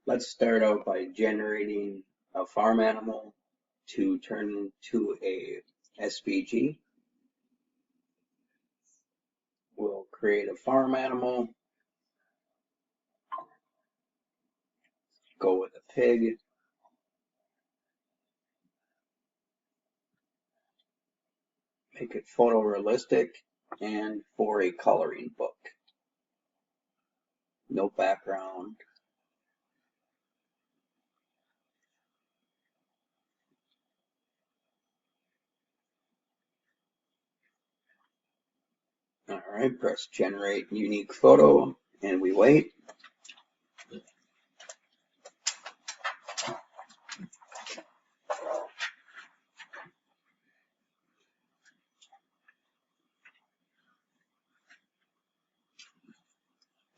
Let's start out by generating a farm animal to turn into a SVG. We'll create a farm animal, go with a pig, make it photorealistic, and for a coloring book. No background. All right, press generate unique photo and we wait.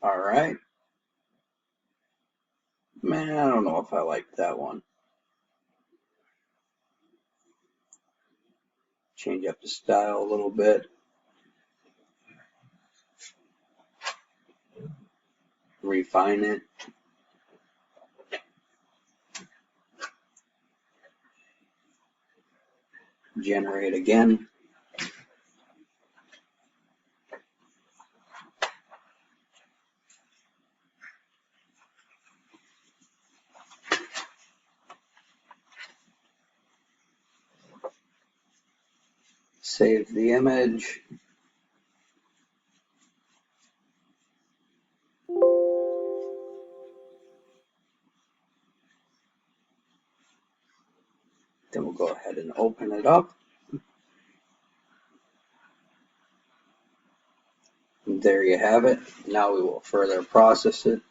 All right. Man, I don't know if I like that one. Change up the style a little bit. Refine it. Generate again. Save the image. Then we'll go ahead and open it up. And there you have it. Now we will further process it.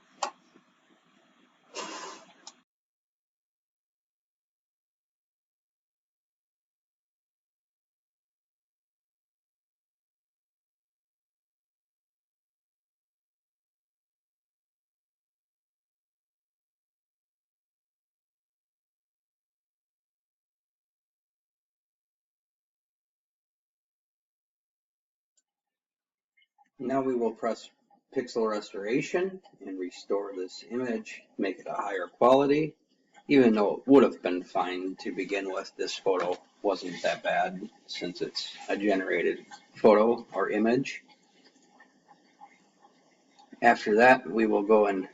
Now we will press pixel restoration and restore this image, make it a higher quality. Even though it would have been fine to begin with, this photo wasn't that bad since it's a generated photo or image. After that, we will go and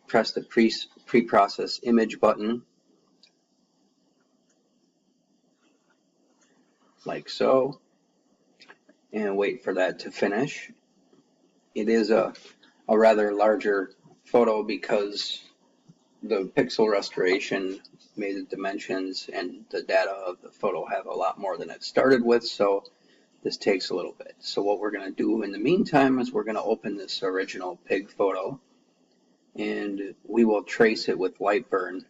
press the pre-process image button, like so, and wait for that to finish. It is a rather larger photo because the pixel restoration made the dimensions and the data of the photo have a lot more than it started with, so this takes a little bit. So what we're going to do in the meantime is we're going to open this original pig photo and we will trace it with light burn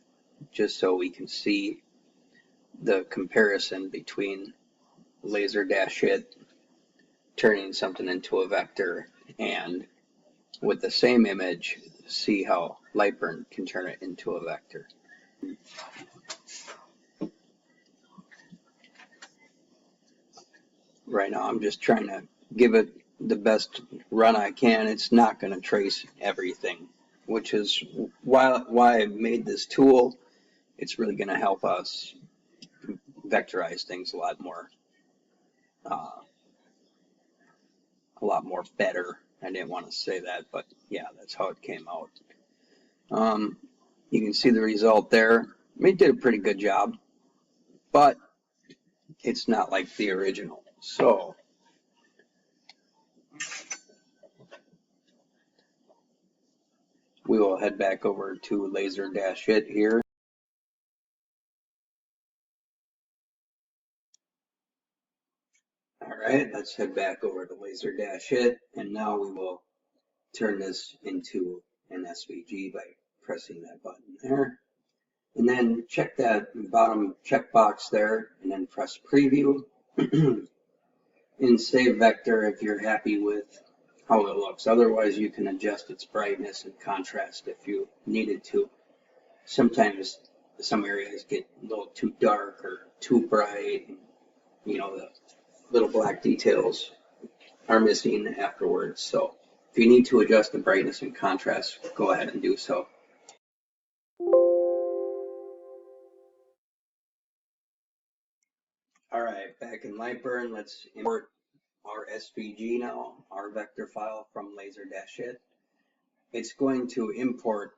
just so we can see the comparison between laser-it turning something into a vector and with the same image see how light burn can turn it into a vector. Right now I'm just trying to give it the best run I can. It's not going to trace everything, which is why I made this tool. It's really going to help us vectorize things a lot more better. I didn't want to say that, but yeah, that's how it came out. You can see the result there. It did a pretty good job, but it's not like the original. So we will head back over to laser-it here. All right, let's head back over to laser-it, and now we will turn this into an SVG by pressing that button there. And then check that bottom checkbox there, and then press preview. And save vector if you're happy with how it looks. Otherwise, you can adjust its brightness and contrast if you needed to. Sometimes some areas get a little too dark or too bright. You know, the little black details are missing afterwards. So if you need to adjust the brightness and contrast, go ahead and do so. All right, back in Lightburn, let's import our SVG now, our vector file from laser-it. It's going to import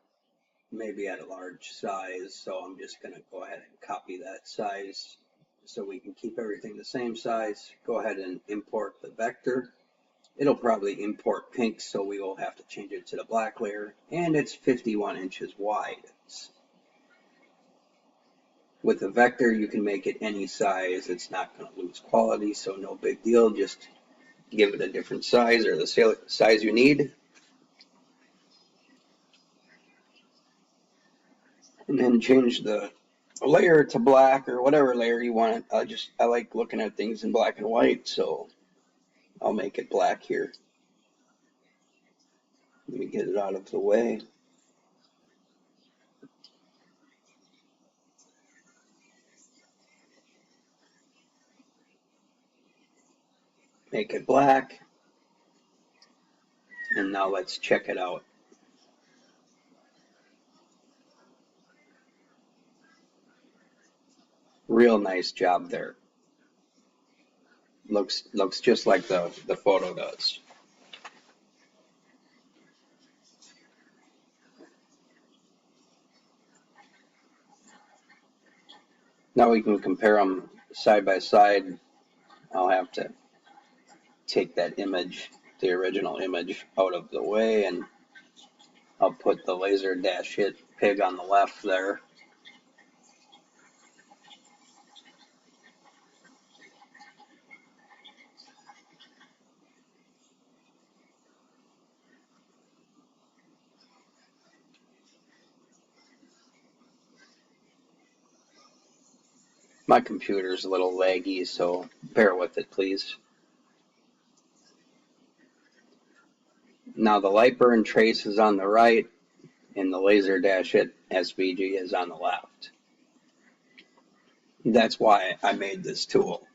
maybe at a large size, so I'm just going to go ahead and copy that size so we can keep everything the same size. Go ahead and import the vector. It'll probably import pink, so we will have to change it to the black layer, and it's 51 inches wide. With a vector, you can make it any size. It's not going to lose quality, so no big deal. Just give it a different size or the size you need. And then change the layer to black or whatever layer you want. I like looking at things in black and white, so I'll make it black here. Let me get it out of the way. Make it black. And now let's check it out. Real nice job there. Looks just like the photo does. Now we can compare them side by side. I'll have to take that image, the original image, out of the way, and I'll put the laser-it pig on the left there. My computer's a little laggy, so bear with it, please. Now the Lightburn trace is on the right, and the laser-it SVG is on the left. That's why I made this tool.